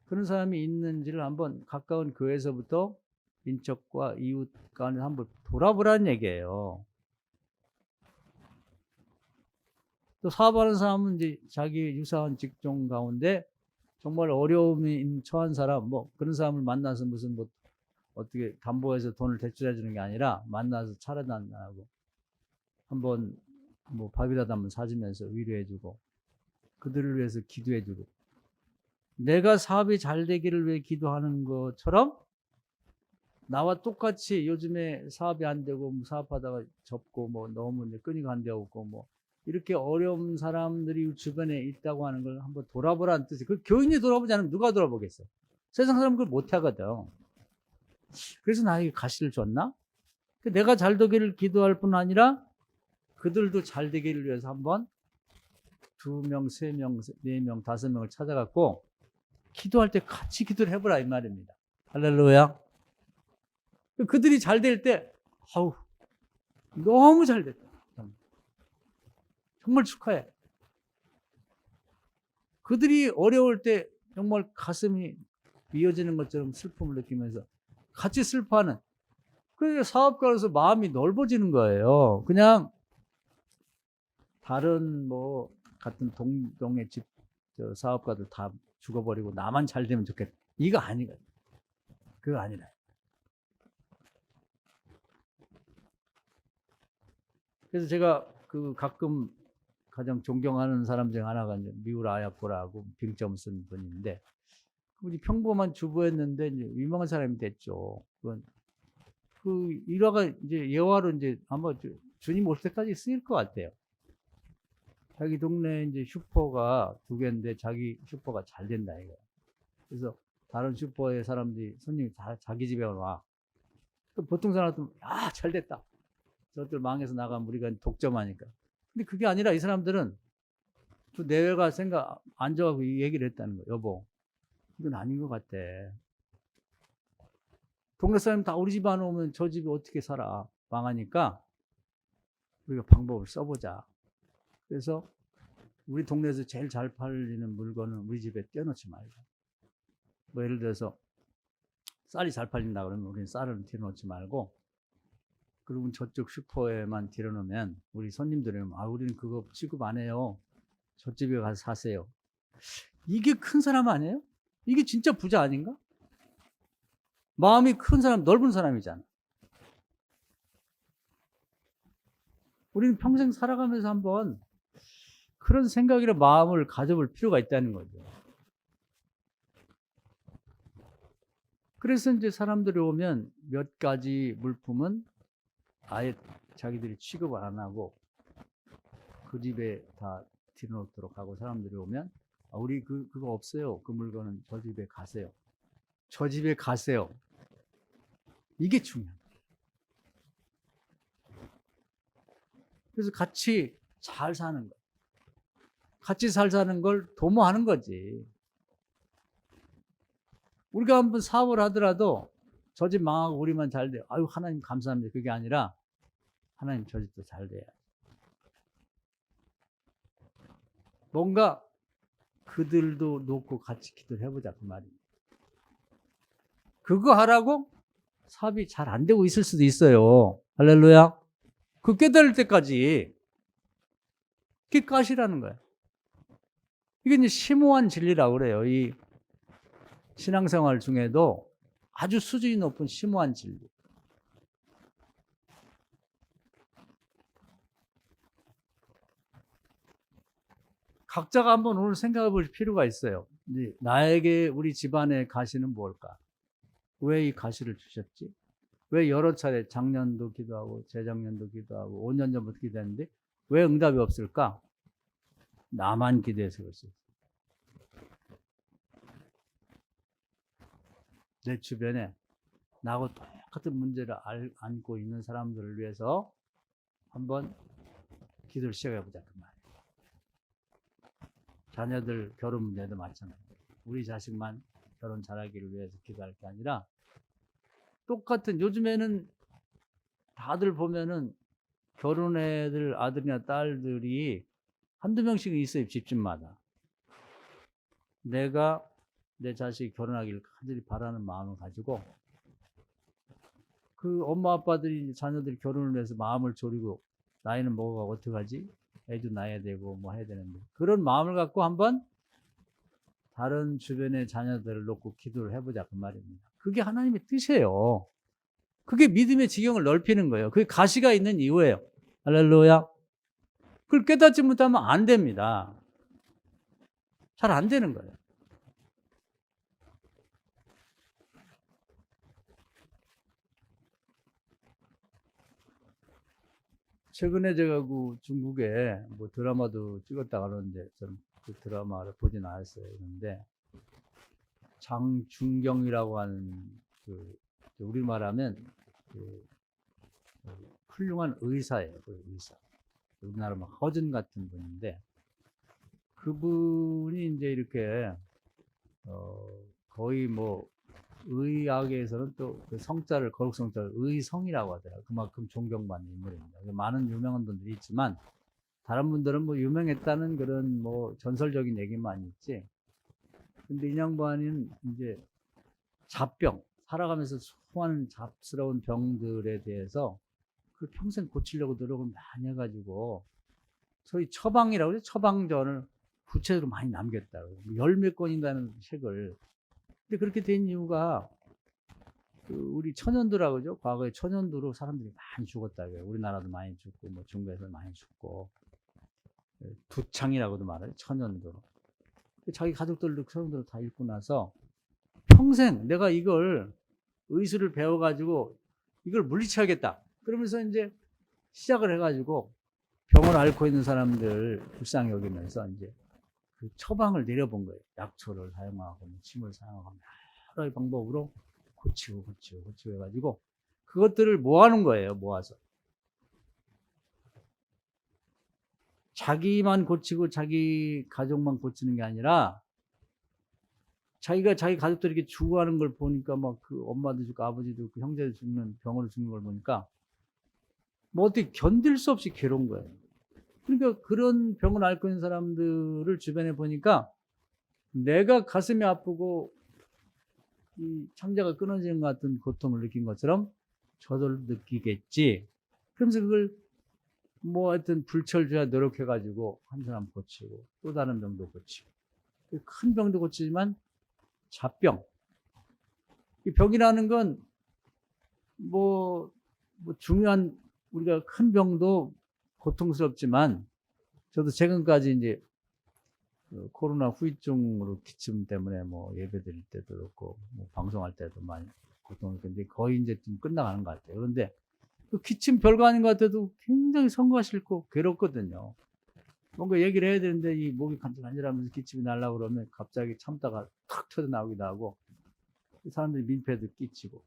그런 사람이 있는지를 한번 가까운 교회에서부터 인척과 이웃 간에 한번 돌아보라는 얘기예요. 또 사업하는 사람은 이제 자기 유사한 직종 가운데 정말 어려움이 처한 사람, 뭐 그런 사람을 만나서 무슨 뭐 어떻게 담보해서 돈을 대출해 주는 게 아니라 만나서 차례도 안 하고 한번 뭐 밥이라도 한번 사주면서 위로해 주고 그들을 위해서 기도해 주고 내가 사업이 잘 되기를 위해 기도하는 것처럼 나와 똑같이 요즘에 사업이 안 되고 뭐 사업하다가 접고 뭐 너무 끈이가 안 되었고 뭐 이렇게 어려운 사람들이 주변에 있다고 하는 걸 한번 돌아보라는 뜻이에요. 그 교인이 돌아보지 않으면 누가 돌아보겠어요? 세상 사람은 그걸 못 하거든. 그래서 나에게 가시를 줬나? 내가 잘 되기를 기도할 뿐 아니라 그들도 잘 되기를 위해서 한번 2명, 3명, 4명, 5명을 찾아갖고 기도할 때 같이 기도를 해보라 이 말입니다. 할렐루야. 그들이 잘 될 때, 아우, 너무 잘 됐다. 정말 축하해. 그들이 어려울 때 정말 가슴이 미어지는 것처럼 슬픔을 느끼면서 같이 슬퍼하는. 그 사업가로서 마음이 넓어지는 거예요. 그냥 다른 뭐 같은 동의 집 사업가들 다 죽어버리고 나만 잘 되면 좋겠다. 이거 아니거든. 그거 아니라. 그래서 제가 그 가끔 가장 존경하는 사람 중 하나가 이제 미우라 아야코라고 빙점 쓴 분인데 그분이 평범한 주부였는데 이제 유명한 사람이 됐죠. 그건 그 일화가 이제 예화로 이제 아마 주님 올 때까지 쓰일 것 같아요. 자기 동네에 이제 슈퍼가 2개인데 자기 슈퍼가 잘 된다 이거. 그래서 다른 슈퍼의 사람들이 손님이 다 자기 집에 와. 보통 사람들은 잘 됐다. 저들 망해서 나가면 우리가 독점하니까. 근데 그게 아니라 이 사람들은 또 내외가 앉아가고 이 얘기를 했다는 거예요. 여보, 이건 아닌 것 같아. 동네 사람 다 우리 집 안 오면 저 집이 어떻게 살아? 망하니까 우리가 방법을 써보자. 그래서 우리 동네에서 제일 잘 팔리는 물건은 우리 집에 떼어놓지 말자. 뭐 예를 들어서 쌀이 잘 팔린다 그러면 우리는 쌀을 띄워놓지 말고 그러면 저쪽 슈퍼에만 들여놓으면 우리 손님들은 우리는 그거 취급 안 해요. 저집에 가서 사세요. 이게 큰 사람 아니에요? 이게 진짜 부자 아닌가? 마음이 큰 사람, 넓은 사람이잖아. 우리는 평생 살아가면서 한번 그런 생각이나 마음을 가져볼 필요가 있다는 거죠. 그래서 이제 사람들이 오면 몇 가지 물품은 아예 자기들이 취급을 안 하고 그 집에 다 들여놓도록 하고 사람들이 오면 우리 그거 없어요. 그 물건은 저 집에 가세요. 저 집에 가세요. 이게 중요해요. 그래서 같이 잘 사는 거. 같이 잘 사는 걸 도모하는 거지. 우리가 한번 사업을 하더라도 저 집 망하고 우리만 잘 돼요. 아유, 하나님 감사합니다. 그게 아니라 하나님 저 집도 잘 돼야. 뭔가 그들도 놓고 같이 기도를 해보자 그 말입니다. 그거 하라고 사업이 잘 안 되고 있을 수도 있어요. 할렐루야. 그 깨달을 때까지 그게 가시라는 거예요. 이게 이제 심오한 진리라고 그래요. 이 신앙생활 중에도 아주 수준이 높은 심오한 진리. 각자가 한번 오늘 생각해 볼 필요가 있어요. 나에게 우리 집안의 가시는 뭘까? 왜 이 가시를 주셨지? 왜 여러 차례 작년도 기도하고 재작년도 기도하고 5년 전부터 기도했는데 왜 응답이 없을까? 나만 기도해서 그럴 수 있어요. 내 주변에 나하고 똑같은 문제를 안고 있는 사람들을 위해서 한번 기도를 시작해보자 그 말이에요. 자녀들 결혼 문제도 마찬가지예요. 우리 자식만 결혼 잘하기를 위해서 기도할 게 아니라 똑같은 요즘에는 다들 보면은 결혼애들 아들이나 딸들이 한두 명씩은 있어요. 집집마다. 내가 내 자식이 결혼하기를 간절히 바라는 마음을 가지고 그 엄마 아빠들이 자녀들이 결혼을 해서 마음을 졸이고 나이는 먹어가고 어떡하지? 애도 낳아야 되고 뭐 해야 되는데 그런 마음을 갖고 한번 다른 주변의 자녀들을 놓고 기도를 해보자 그 말입니다. 그게 하나님의 뜻이에요. 그게 믿음의 지경을 넓히는 거예요. 그게 가시가 있는 이유예요. 할렐루야. 그걸 깨닫지 못하면 안 됩니다. 잘 안 되는 거예요. 최근에 제가 그 중국에 뭐 드라마도 찍었다 그러는데 저는 그 드라마를 보진 않았어요. 그런데 장준경이라고 하는 그 우리말 하면 그 훌륭한 의사예요. 그 의사. 우리나라 막 허준 같은 분인데 그분이 이제 이렇게 거의 뭐 의학에서는 또 그 성자를 거룩 성자를 의성이라고 하더라고요. 그만큼 존경받는 인물입니다. 많은 유명한 분들이 있지만 다른 분들은 뭐 유명했다는 그런 뭐 전설적인 얘기만 있지. 근데 이 양반은 이제 잡병, 살아가면서 수많은 잡스러운 병들에 대해서 그 평생 고치려고 노력을 많이 해가지고 소위 처방이라고 그래요. 처방전을 구체적으로 많이 남겼다고. 열 몇 권인가는 책을. 근데 그렇게 된 이유가 그 우리 천연두라고 그러죠. 과거에 천연두로 사람들이 많이 죽었다고요. 우리나라도 많이 죽고 뭐 중국에서 많이 죽고 두창이라고도 말해요. 천연두로. 자기 가족들도 천연두를 다 읽고 나서 평생 내가 이걸 의술을 배워가지고 이걸 물리쳐야겠다. 그러면서 이제 시작을 해가지고 병을 앓고 있는 사람들 불쌍히 여기면서 이제 그 처방을 내려본 거예요. 약초를 사용하고 침을 사용하고 여러 가지 방법으로 고치고 해가지고 그것들을 모아놓은 거예요. 모아서 자기만 고치고 자기 가족만 고치는 게 아니라 자기가 자기 가족들이 이렇게 죽어가는 걸 보니까 막 그 엄마도 죽고 아버지도 죽고 형제도 죽는 병으로 죽는 걸 보니까 뭐 어떻게 견딜 수 없이 괴로운 거예요. 그러니까 그런 병을 앓고 있는 사람들을 주변에 보니까 내가 가슴이 아프고 이 창자가 끊어지는 것 같은 고통을 느낀 것처럼 저도 느끼겠지. 그러면서 그걸 뭐 하여튼 불철주야 노력해가지고 한 사람 고치고 또 다른 병도 고치고 큰 병도 고치지만 잡병. 이 병이라는 건 뭐 중요한 우리가 큰 병도 고통스럽지만 저도 최근까지 이제 그 코로나 후유증으로 기침 때문에 뭐 예배 드릴 때도 그렇고 뭐 방송할 때도 많이 고통을 느꼈는데 거의 이제 좀 끝나가는 것 같아요. 그런데 기침 별거 아닌 것 같아도 굉장히 성과 싫고 괴롭거든요. 뭔가 얘기를 해야 되는데 이 목이 간질간질하면서 기침이 날라고 그러면 갑자기 참다가 탁 튀어나오기도 하고 사람들이 민폐도 끼치고.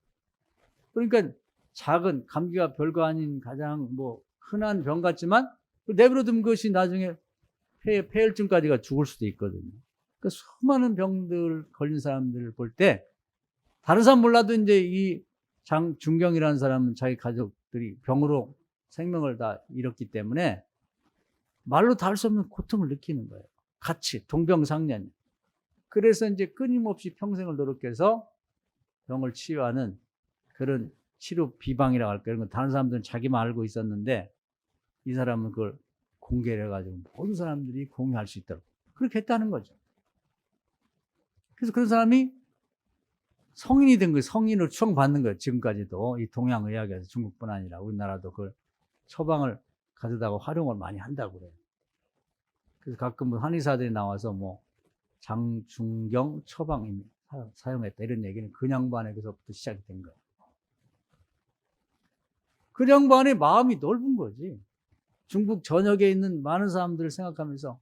그러니까 작은 감기가 별거 아닌 가장 뭐 흔한 병 같지만 내버려두면 그것이 나중에 폐혈증까지가 죽을 수도 있거든요. 그러니까 수많은 병들 걸린 사람들을 볼 때 다른 사람 몰라도 이제 이 중경이라는 사람은 자기 가족들이 병으로 생명을 다 잃었기 때문에 말로 다 할 수 없는 고통을 느끼는 거예요. 같이 동병상련. 그래서 이제 끊임없이 평생을 노력해서 병을 치유하는 그런 치료 비방이라고 할까요? 이런 건 다른 사람들은 자기만 알고 있었는데 이 사람은 그걸 공개를 해가지고 모든 사람들이 공유할 수 있도록 그렇게 했다는 거죠. 그래서 그런 사람이 성인이 된 거예요. 성인으로 추앙받는 거예요. 지금까지도 이 동양의학에서 중국뿐 아니라 우리나라도 그걸 처방을 가져다가 활용을 많이 한다고 그래요. 그래서 가끔 한의사들이 나와서 뭐 장중경 처방이 사용했다 이런 얘기는 그 양반에게서부터 시작이 된 거예요. 그 양반의 마음이 넓은 거지. 중국 전역에 있는 많은 사람들을 생각하면서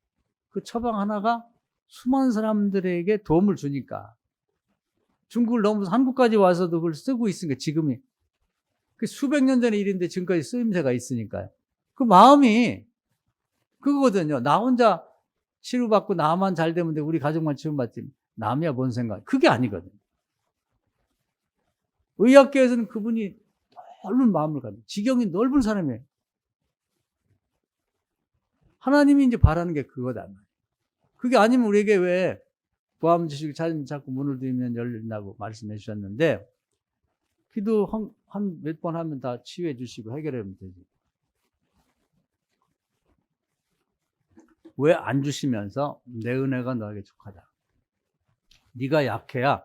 그 처방 하나가 수많은 사람들에게 도움을 주니까 중국을 넘어서 한국까지 와서도 그걸 쓰고 있으니까 지금이 그 수백 년 전의 일인데 지금까지 쓰임새가 있으니까요. 그 마음이 그거거든요. 나 혼자 치료받고 나만 잘 되면 돼. 우리 가족만 치료받지. 남이야 뭔 생각. 그게 아니거든요. 의학계에서는 그분이 넓은 마음을 가지고 지경이 넓은 사람이에요. 하나님이 이제 바라는 게 그거다. 그게 아니면 우리에게 왜 구하면 주시고 찾으면 자꾸 문을 두면 열린다고 말씀해 주셨는데 기도 한 몇 번 하면 다 치유해 주시고 해결하면 되지. 왜 안 주시면서 내 은혜가 너에게 족하다. 네가 약해야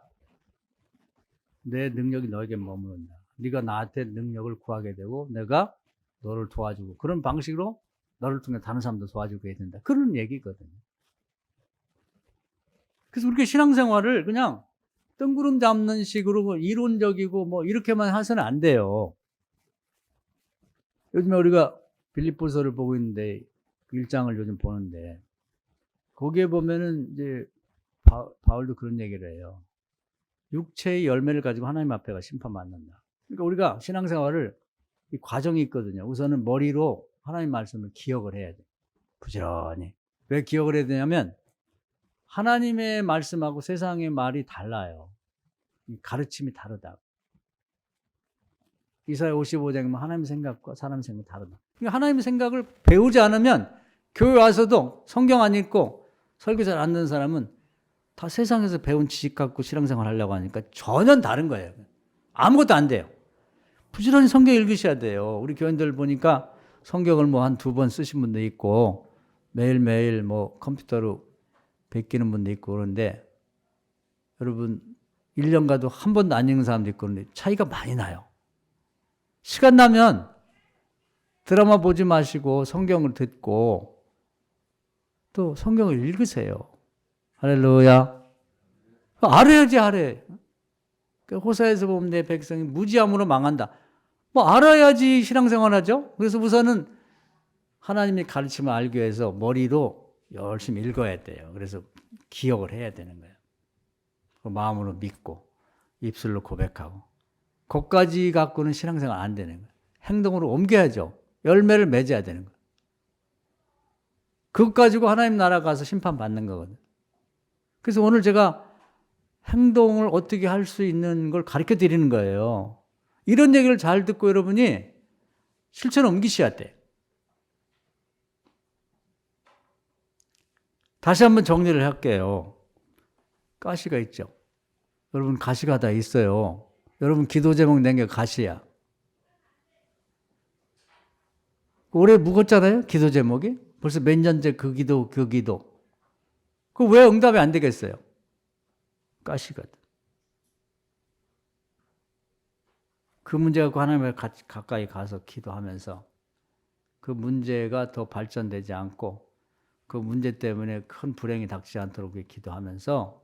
내 능력이 너에게 머무른다. 네가 나한테 능력을 구하게 되고 내가 너를 도와주고 그런 방식으로 너를 통해 다른 사람도 도와주게 된다. 그런 얘기거든요. 그래서 우리가 신앙생활을 그냥 뜬구름 잡는 식으로 이론적이고 뭐 이렇게만 해서는 안 돼요. 요즘에 우리가 빌립보서를 보고 있는데 1장을 요즘 보는데 거기에 보면은 이제 바울도 그런 얘기를 해요. 육체의 열매를 가지고 하나님 앞에가 심판받는다. 그러니까 우리가 신앙생활을 이 과정이 있거든요. 우선은 머리로 하나님 말씀을 기억을 해야 돼. 부지런히. 왜 기억을 해야 되냐면 하나님의 말씀하고 세상의 말이 달라요. 가르침이 다르다. 이사야 55장이면 하나님의 생각과 사람의 생각이 다르다. 그러니까 하나님의 생각을 배우지 않으면 교회 와서도 성경 안 읽고 설교 잘 안 듣는 사람은 다 세상에서 배운 지식 갖고 신앙생활 하려고 하니까 전혀 다른 거예요. 아무것도 안 돼요. 부지런히 성경 읽으셔야 돼요. 우리 교인들 보니까 성경을 뭐 한 2번 쓰신 분도 있고 매일매일 뭐 컴퓨터로 베끼는 분도 있고 그런데 여러분 1년 가도 한 번도 안 읽는 사람도 있고 그런데 차이가 많이 나요. 시간 나면 드라마 보지 마시고 성경을 듣고 또 성경을 읽으세요. 할렐루야. 알아야지 알아요. 호사에서 보면 내 백성이 무지함으로 망한다. 뭐 알아야지 신앙생활 하죠. 그래서 우선은 하나님의 가르침을 알기 위해서 머리로 열심히 읽어야 돼요. 그래서 기억을 해야 되는 거예요. 마음으로 믿고 입술로 고백하고 그것까지 갖고는 신앙생활 안 되는 거예요. 행동으로 옮겨야죠. 열매를 맺어야 되는 거예요. 그것 가지고 하나님 나라 가서 심판받는 거거든요. 그래서 오늘 제가 행동을 어떻게 할 수 있는 걸 가르쳐 드리는 거예요. 이런 얘기를 잘 듣고 여러분이 실천에 옮기셔야 돼요. 다시 한번 정리를 할게요. 가시가 있죠. 여러분 가시가 다 있어요. 여러분 기도 제목 낸 게 가시야. 올해 묵었잖아요. 기도 제목이. 벌써 몇 년째 그 기도. 그 왜 응답이 안 되겠어요? 가시거든. 그 문제 갖고 하나님을 가까이 가서 기도하면서 그 문제가 더 발전되지 않고 그 문제 때문에 큰 불행이 닥치지 않도록 기도하면서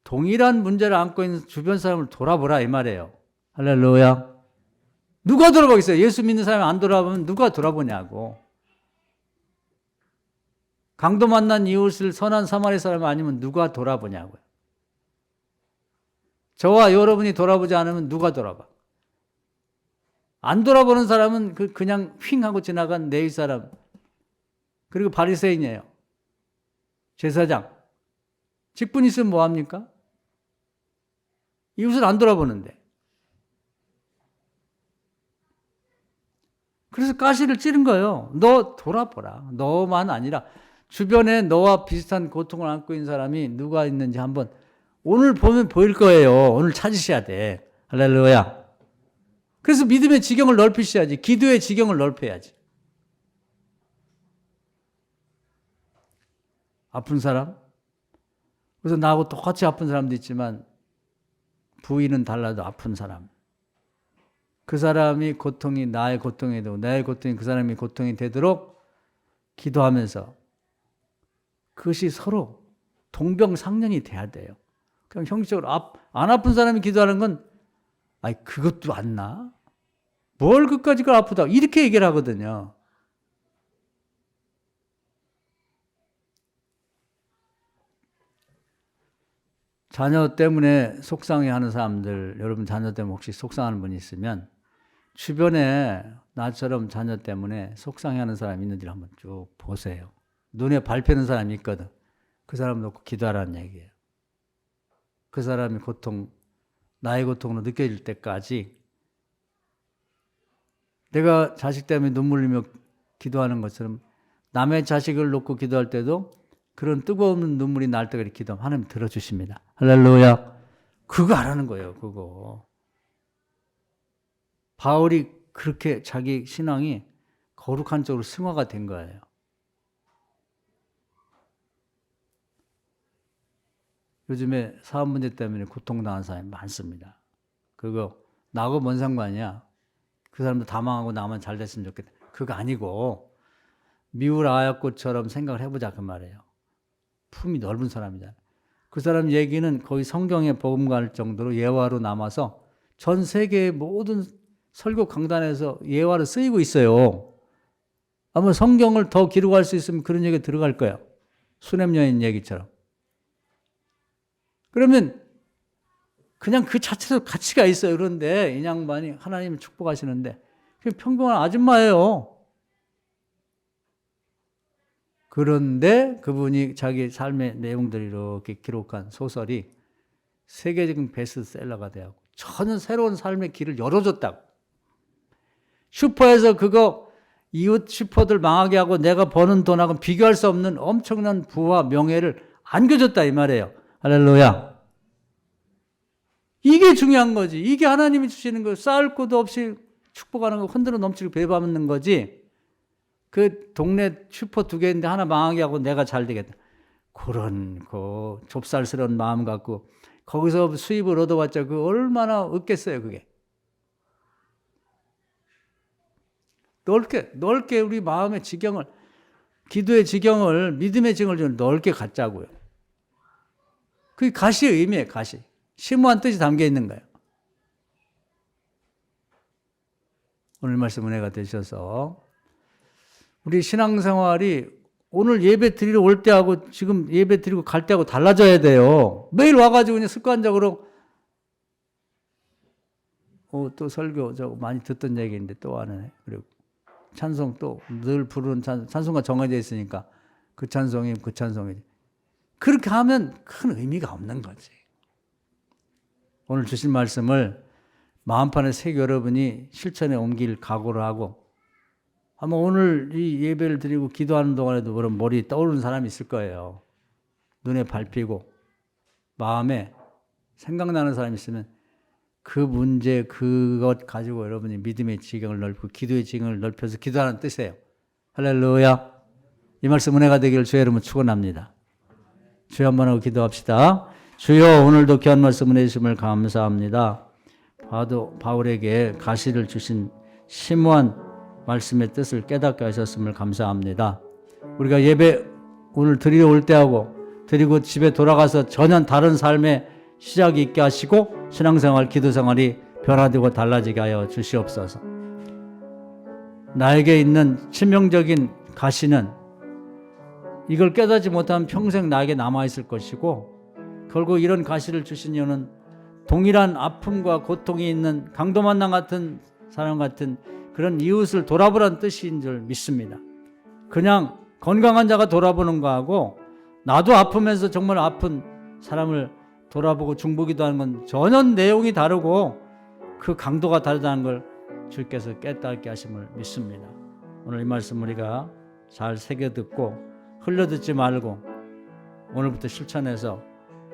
동일한 문제를 안고 있는 주변 사람을 돌아보라 이 말이에요. 할렐루야. 누가 돌아보겠어요? 예수 믿는 사람이 안 돌아보면 누가 돌아보냐고. 강도 만난 이웃을 선한 사마리 사람 아니면 누가 돌아보냐고요. 저와 여러분이 돌아보지 않으면 누가 돌아봐? 안 돌아보는 사람은 그냥 휙 하고 지나간 내일 사람, 그리고 바리새인이에요. 제사장. 직분 있으면 뭐합니까? 이웃을 안 돌아보는데. 그래서 가시를 찌른 거예요. 너 돌아보라. 너만 아니라 주변에 너와 비슷한 고통을 안고 있는 사람이 누가 있는지 한번 오늘 보면 보일 거예요. 오늘 찾으셔야 돼. 할렐루야. 그래서 믿음의 지경을 넓히셔야지. 기도의 지경을 넓혀야지. 아픈 사람? 그래서 나하고 똑같이 아픈 사람도 있지만 부위는 달라도 아픈 사람. 그 사람이 고통이 나의 고통이 되고 나의 고통이 그 사람이 고통이 되도록 기도하면서 그것이 서로 동병상련이 돼야 돼요. 그냥 형식적으로 안 아픈 사람이 기도하는 건 아이 그것도 안 나? 뭘 그까짓 걸 아프다 이렇게 얘기를 하거든요. 자녀 때문에 속상해하는 사람들, 여러분 자녀 때문에 혹시 속상하는 분이 있으면 주변에 나처럼 자녀 때문에 속상해하는 사람이 있는지 한번 쭉 보세요. 눈에 밟히는 사람이 있거든. 그 사람 놓고 기도하라는 얘기예요. 그 사람이 고통, 나의 고통으로 느껴질 때까지 내가 자식 때문에 눈물 흘리며 기도하는 것처럼 남의 자식을 놓고 기도할 때도 그런 뜨거운 눈물이 날 때까지 기도하면 하나님 들어주십니다. 할렐루야. 그거 하라는 거예요. 그거. 바울이 그렇게 자기 신앙이 거룩한 쪽으로 승화가 된 거예요. 요즘에 사업 문제 때문에 고통당한 사람이 많습니다. 그거 나하고 뭔 상관이야. 그 사람도 다 망하고 나만 잘 됐으면 좋겠다. 그거 아니고 미울 아야꽃처럼 생각을 해보자 그 말이에요. 품이 넓은 사람이잖아. 그 사람 얘기는 거의 성경에 복음갈 정도로 예화로 남아서 전 세계의 모든 설교 강단에서 예화로 쓰이고 있어요. 아마 성경을 더 기록할 수 있으면 그런 얘기 들어갈 거예요. 수냄 여인 얘기처럼. 그러면 그냥 그 자체로 가치가 있어요. 그런데 이 양반이 하나님을 축복하시는데 그냥 평범한 아줌마예요. 그런데 그분이 자기 삶의 내용들을 이렇게 기록한 소설이 세계적인 베스트셀러가 되고 전혀 새로운 삶의 길을 열어줬다고. 슈퍼에서 그거 이웃 슈퍼들 망하게 하고 내가 버는 돈하고 비교할 수 없는 엄청난 부와 명예를 안겨줬다 이 말이에요. 할렐루야. 이게 중요한 거지. 이게 하나님이 주시는 거. 쌓을 것도 없이 축복하는 거, 흔들어 넘치고 배받는 거지. 그 동네 슈퍼 2개인데 하나 망하게 하고 내가 잘 되겠다. 그런 그 좁쌀스러운 마음 갖고 거기서 수입을 얻어봤자 그 얼마나 없겠어요 그게. 넓게 우리 마음의 지경을, 기도의 지경을, 믿음의 지경을 좀 넓게 갖자고요. 그게 가시의 의미예요. 가시. 심오한 뜻이 담겨 있는 거예요. 오늘 말씀 은혜가 되셔서 우리 신앙생활이 오늘 예배 드리러 올 때하고 지금 예배 드리고 갈 때하고 달라져야 돼요. 매일 와가지고 그냥 습관적으로 또 설교 저 많이 듣던 얘기인데 또 하네. 그리고 찬송 또 늘 부르는 찬송가 정해져 있으니까 그 찬송이 그 찬송이지. 그렇게 하면 큰 의미가 없는 거지. 오늘 주신 말씀을 마음판에 새겨 여러분이 실천에 옮길 각오를 하고 아마 오늘 이 예배를 드리고 기도하는 동안에도 그런 머리 떠오르는 사람이 있을 거예요. 눈에 밟히고 마음에 생각나는 사람이 있으면 그 문제, 그것 가지고 여러분이 믿음의 지경을 넓고 기도의 지경을 넓혀서 기도하는 뜻이에요. 할렐루야. 이 말씀 은혜가 되기를 주의 이름으로 축원합니다. 주여 한번 하고 기도합시다. 주여 오늘도 귀한 말씀 은혜 주심을 감사합니다. 바울에게 가시를 주신 심오한 말씀의 뜻을 깨닫게 하셨음을 감사합니다. 우리가 예배 오늘 드리러 올 때하고 드리고 집에 돌아가서 전혀 다른 삶의 시작이 있게 하시고 신앙생활, 기도생활이 변화되고 달라지게 하여 주시옵소서. 나에게 있는 치명적인 가시는 이걸 깨닫지 못하면 평생 나에게 남아있을 것이고, 결국 이런 가시를 주신 이유는 동일한 아픔과 고통이 있는 강도만남 같은 사람 같은 그런 이웃을 돌아보라는 뜻인 줄 믿습니다. 그냥 건강한 자가 돌아보는 거하고 나도 아프면서 정말 아픈 사람을 돌아보고 중보기도 하는 건 전혀 내용이 다르고 그 강도가 다르다는 걸 주께서 깨닫게 하심을 믿습니다. 오늘 이 말씀 우리가 잘 새겨듣고 흘려듣지 말고 오늘부터 실천해서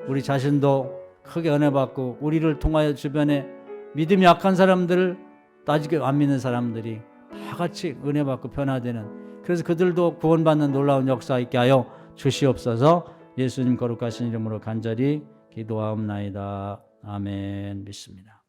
우리 자신도 크게 은혜받고 우리를 통하여 주변에 믿음이 약한 사람들을 따지게 안 믿는 사람들이 다 같이 은혜받고 변화되는, 그래서 그들도 구원받는 놀라운 역사 있게 하여 주시옵소서. 예수님 거룩하신 이름으로 간절히 기도하옵나이다. 아멘. 믿습니다.